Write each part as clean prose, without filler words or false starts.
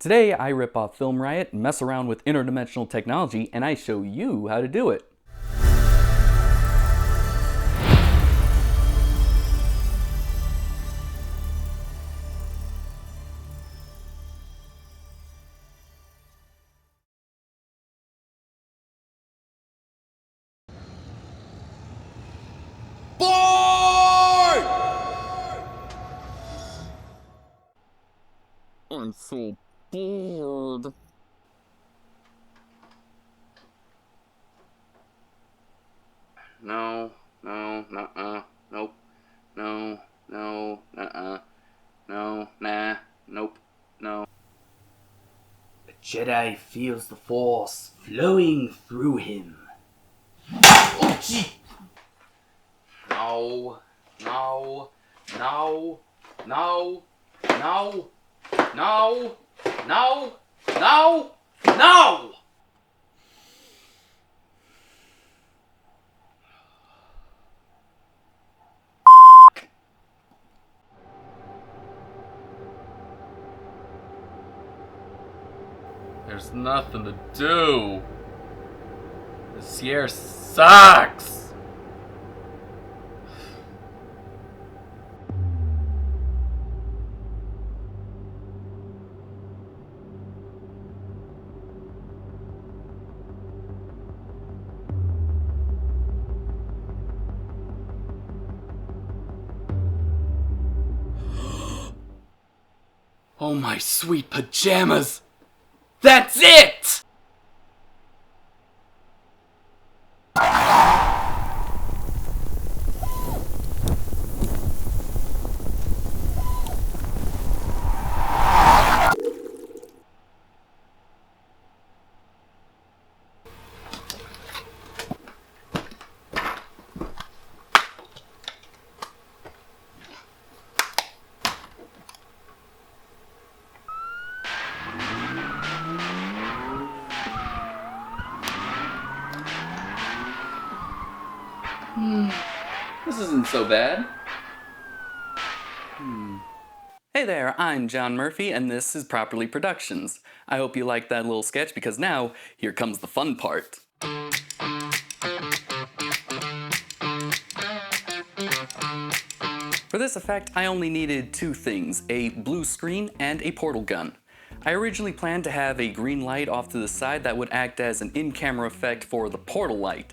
Today I rip off Film Riot, mess around with interdimensional technology, and I show you how to do it. I'm so bored. No, nuh-uh, nope, no, nuh-uh, no, nah, nope, no. The Jedi feels the Force flowing through him. Oh, gee! No, no, no, no, no, no, no, no, no! There's nothing to do. This year sucks. Oh my sweet pajamas! That's it! This isn't so bad. Hey there, I'm John Murphy, and this is Properly Productions. I hope you liked that little sketch, because now, here comes the fun part. For this effect, I only needed two things, a blue screen and a portal gun. I originally planned to have a green light off to the side that would act as an in-camera effect for the portal light,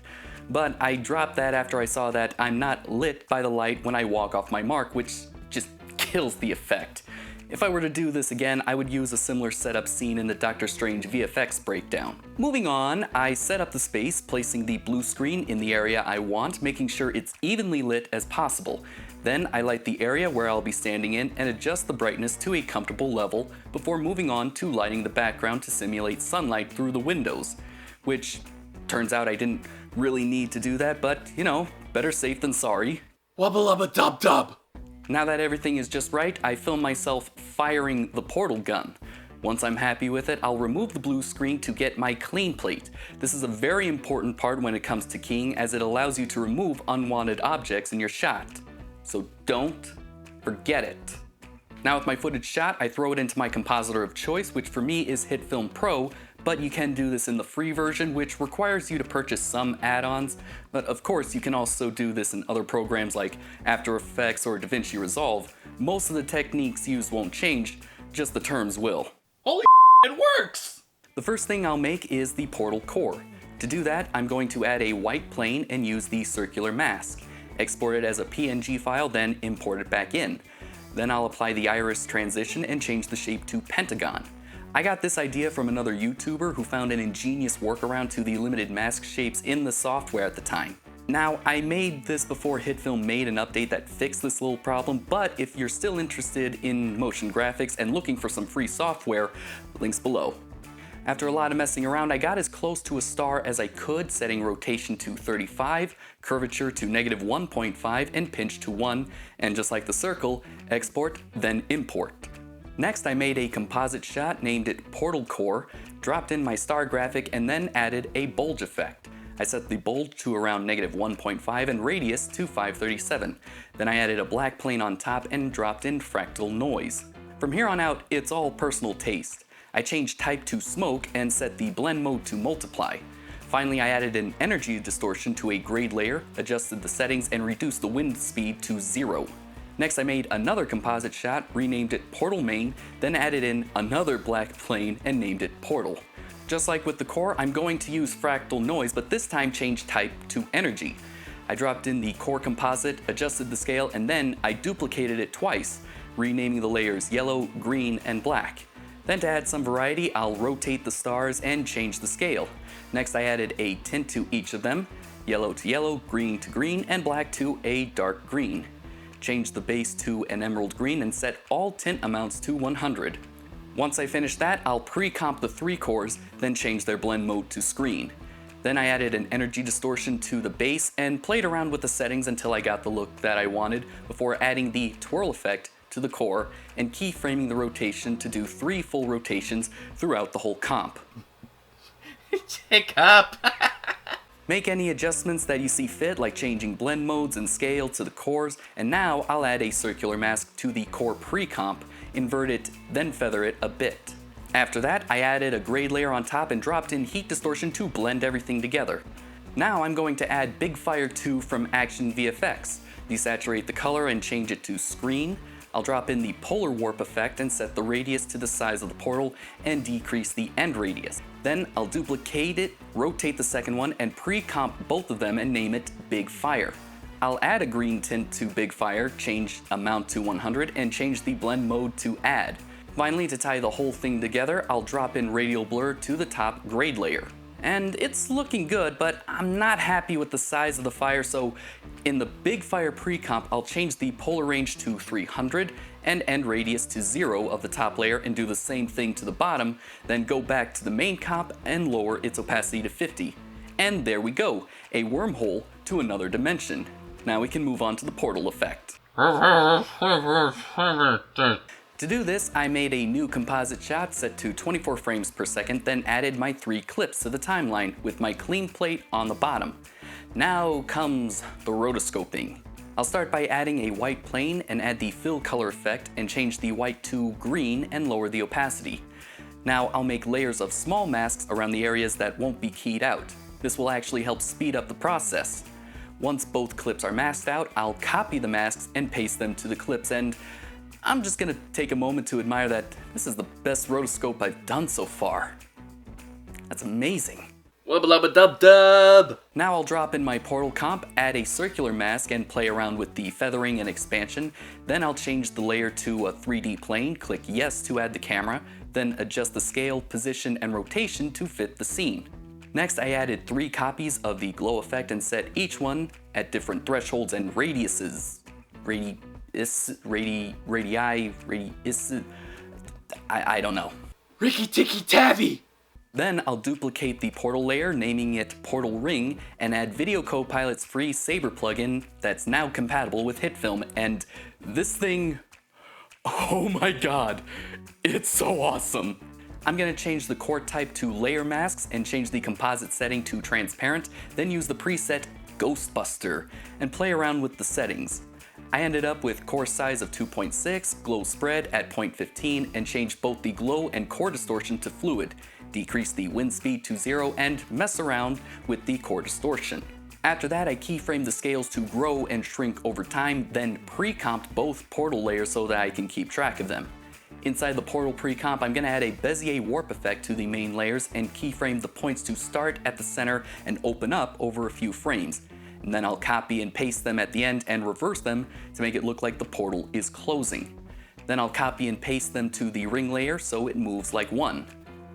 but I dropped that after I saw that I'm not lit by the light when I walk off my mark, which just kills the effect. If I were to do this again, I would use a similar setup seen in the Doctor Strange VFX breakdown. Moving on, I set up the space, placing the blue screen in the area I want, making sure it's evenly lit as possible. Then I light the area where I'll be standing in and adjust the brightness to a comfortable level before moving on to lighting the background to simulate sunlight through the windows. Which, turns out I didn't really need to do that, but, you know, better safe than sorry. Wubba lubba dub dub! Now that everything is just right, I film myself firing the portal gun. Once I'm happy with it, I'll remove the blue screen to get my clean plate. This is a very important part when it comes to keying, as it allows you to remove unwanted objects in your shot. So don't forget it. Now with my footage shot, I throw it into my compositor of choice, which for me is HitFilm Pro, but you can do this in the free version, which requires you to purchase some add-ons. But of course, you can also do this in other programs like After Effects or DaVinci Resolve. Most of the techniques used won't change, just the terms will. Holy it works! The first thing I'll make is the portal core. To do that, I'm going to add a white plane and use the circular mask. Export it as a PNG file, then import it back in. Then I'll apply the iris transition and change the shape to pentagon. I got this idea from another YouTuber who found an ingenious workaround to the limited mask shapes in the software at the time. Now, I made this before HitFilm made an update that fixed this little problem, but if you're still interested in motion graphics and looking for some free software, links below. After a lot of messing around, I got as close to a star as I could, setting rotation to 35, curvature to -1.5, and pinch to 1, and just like the circle, export, then import. Next, I made a composite shot, named it Portal Core, dropped in my star graphic, and then added a bulge effect. I set the bulge to around -1.5 and radius to 537. Then I added a black plane on top and dropped in fractal noise. From here on out, it's all personal taste. I changed type to smoke and set the blend mode to multiply. Finally, I added an energy distortion to a grade layer, adjusted the settings, and reduced the wind speed to 0. Next, I made another composite shot, renamed it Portal Main, then added in another black plane and named it Portal. Just like with the core, I'm going to use fractal noise, but this time changed type to energy. I dropped in the core composite, adjusted the scale, and then I duplicated it twice, renaming the layers yellow, green, and black. Then to add some variety, I'll rotate the stars and change the scale. Next, I added a tint to each of them, yellow to yellow, green to green, and black to a dark green. Change the base to an emerald green and set all tint amounts to 100. Once I finish that, I'll pre-comp the 3 cores, then change their blend mode to screen. Then I added an energy distortion to the base and played around with the settings until I got the look that I wanted before adding the twirl effect to the core and keyframing the rotation to do 3 full rotations throughout the whole comp. Hiccup. Make any adjustments that you see fit, like changing blend modes and scale to the cores, and now I'll add a circular mask to the core pre-comp, invert it, then feather it a bit. After that, I added a grade layer on top and dropped in heat distortion to blend everything together. Now I'm going to add Big Fire 2 from Action VFX, desaturate the color and change it to screen. I'll drop in the polar warp effect and set the radius to the size of the portal and decrease the end radius. Then I'll duplicate it, rotate the second one, and pre-comp both of them and name it Big Fire. I'll add a green tint to Big Fire, change amount to 100, and change the blend mode to add. Finally, to tie the whole thing together, I'll drop in radial blur to the top grade layer. And it's looking good, but I'm not happy with the size of the fire, so in the Big Fire pre-comp, I'll change the polar range to 300 and end radius to 0 of the top layer and do the same thing to the bottom, then go back to the main comp and lower its opacity to 50. And there we go, a wormhole to another dimension. Now we can move on to the portal effect. To do this, I made a new composite shot set to 24 frames per second, then added my 3 clips to the timeline with my clean plate on the bottom. Now comes the rotoscoping. I'll start by adding a white plane and add the fill color effect and change the white to green and lower the opacity. Now I'll make layers of small masks around the areas that won't be keyed out. This will actually help speed up the process. Once both clips are masked out, I'll copy the masks and paste them to the clips, and I'm just gonna take a moment to admire that this is the best rotoscope I've done so far. That's amazing. Wubba-lubba-dub-dub. Now I'll drop in my portal comp, add a circular mask, and play around with the feathering and expansion. Then I'll change the layer to a 3D plane, click yes to add the camera, then adjust the scale, position, and rotation to fit the scene. Next, I added 3 copies of the glow effect and set each one at different thresholds and radiuses. I don't know. Ricky Ticky Tavi. Then I'll duplicate the portal layer, naming it Portal Ring, and add Video Copilot's free Saber plugin that's now compatible with HitFilm, and this thing, oh my god, it's so awesome. I'm gonna change the core type to layer masks and change the composite setting to transparent, then use the preset Ghostbuster and play around with the settings. I ended up with core size of 2.6, glow spread at 0.15, and changed both the glow and core distortion to fluid, decrease the wind speed to 0, and mess around with the core distortion. After that, I keyframed the scales to grow and shrink over time, then pre-comped both portal layers so that I can keep track of them. Inside the portal pre-comp, I'm gonna add a Bezier warp effect to the main layers and keyframe the points to start at the center and open up over a few frames. And then I'll copy and paste them at the end and reverse them to make it look like the portal is closing. Then I'll copy and paste them to the ring layer so it moves like one.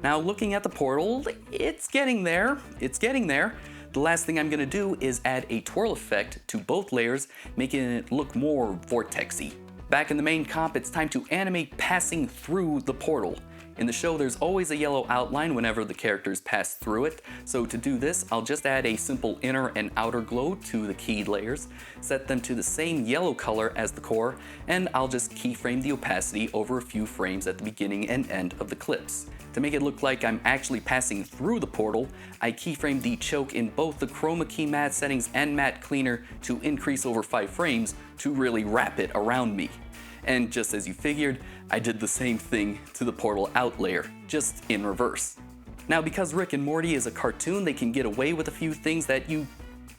Now looking at the portal, it's getting there. The last thing I'm gonna do is add a twirl effect to both layers, making it look more vortexy. Back in the main comp, it's time to animate passing through the portal. In the show, there's always a yellow outline whenever the characters pass through it, so to do this, I'll just add a simple inner and outer glow to the keyed layers, set them to the same yellow color as the core, and I'll just keyframe the opacity over a few frames at the beginning and end of the clips. To make it look like I'm actually passing through the portal, I keyframe the choke in both the chroma key matte settings and matte cleaner to increase over 5 frames to really wrap it around me. And just as you figured, I did the same thing to the portal out layer, just in reverse. Now because Rick and Morty is a cartoon, they can get away with a few things that you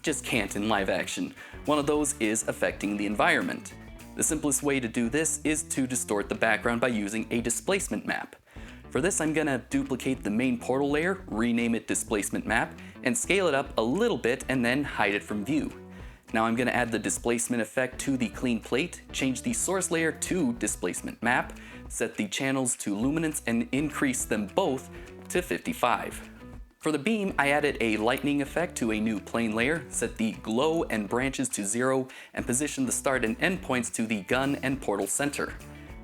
just can't in live action. One of those is affecting the environment. The simplest way to do this is to distort the background by using a displacement map. For this, I'm gonna duplicate the main portal layer, rename it displacement map, and scale it up a little bit and then hide it from view. Now I'm gonna add the displacement effect to the clean plate, change the source layer to displacement map, set the channels to luminance and increase them both to 55. For the beam, I added a lightning effect to a new plane layer, set the glow and branches to 0, and positioned the start and end points to the gun and portal center.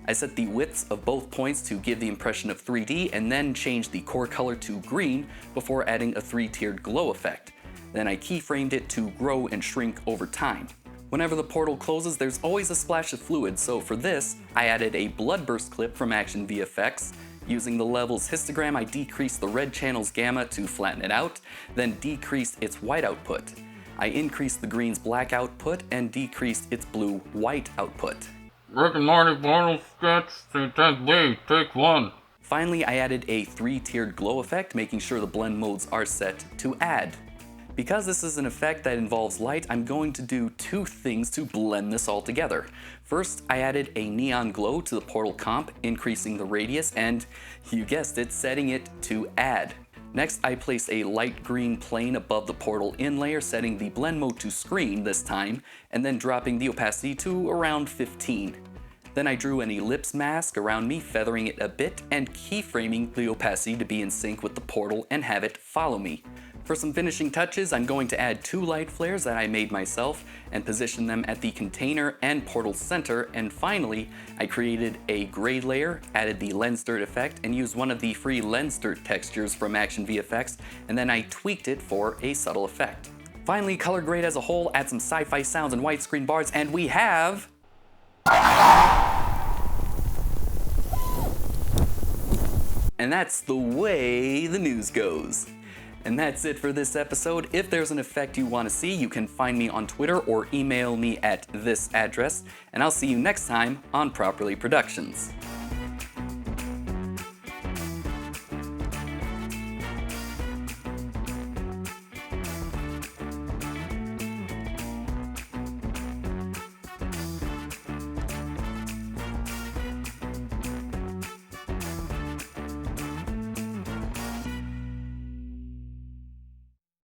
I set the widths of both points to give the impression of 3D and then changed the core color to green before adding a 3-tiered glow effect. Then I keyframed it to grow and shrink over time. Whenever the portal closes, there's always a splash of fluid, so for this, I added a bloodburst clip from Action VFX. Using the level's histogram, I decreased the red channel's gamma to flatten it out, then decreased its white output. I increased the green's black output and decreased its blue-white output. Rick and Morty portal sketch, B, take 1. Finally, I added a 3-tiered glow effect, making sure the blend modes are set to add. Because this is an effect that involves light, I'm going to do 2 things to blend this all together. First, I added a neon glow to the portal comp, increasing the radius and, you guessed it, setting it to add. Next, I placed a light green plane above the portal in layer, setting the blend mode to screen this time, and then dropping the opacity to around 15. Then I drew an ellipse mask around me, feathering it a bit and keyframing the opacity to be in sync with the portal and have it follow me. For some finishing touches, I'm going to add 2 light flares that I made myself and position them at the container and portal center, and finally, I created a gray layer, added the lens dirt effect, and used one of the free lens dirt textures from Action VFX, and then I tweaked it for a subtle effect. Finally, color grade as a whole, add some sci-fi sounds and widescreen bars, and we have... And that's the way the news goes. And that's it for this episode. If there's an effect you want to see, you can find me on Twitter or email me at this address, and I'll see you next time on Properly Productions.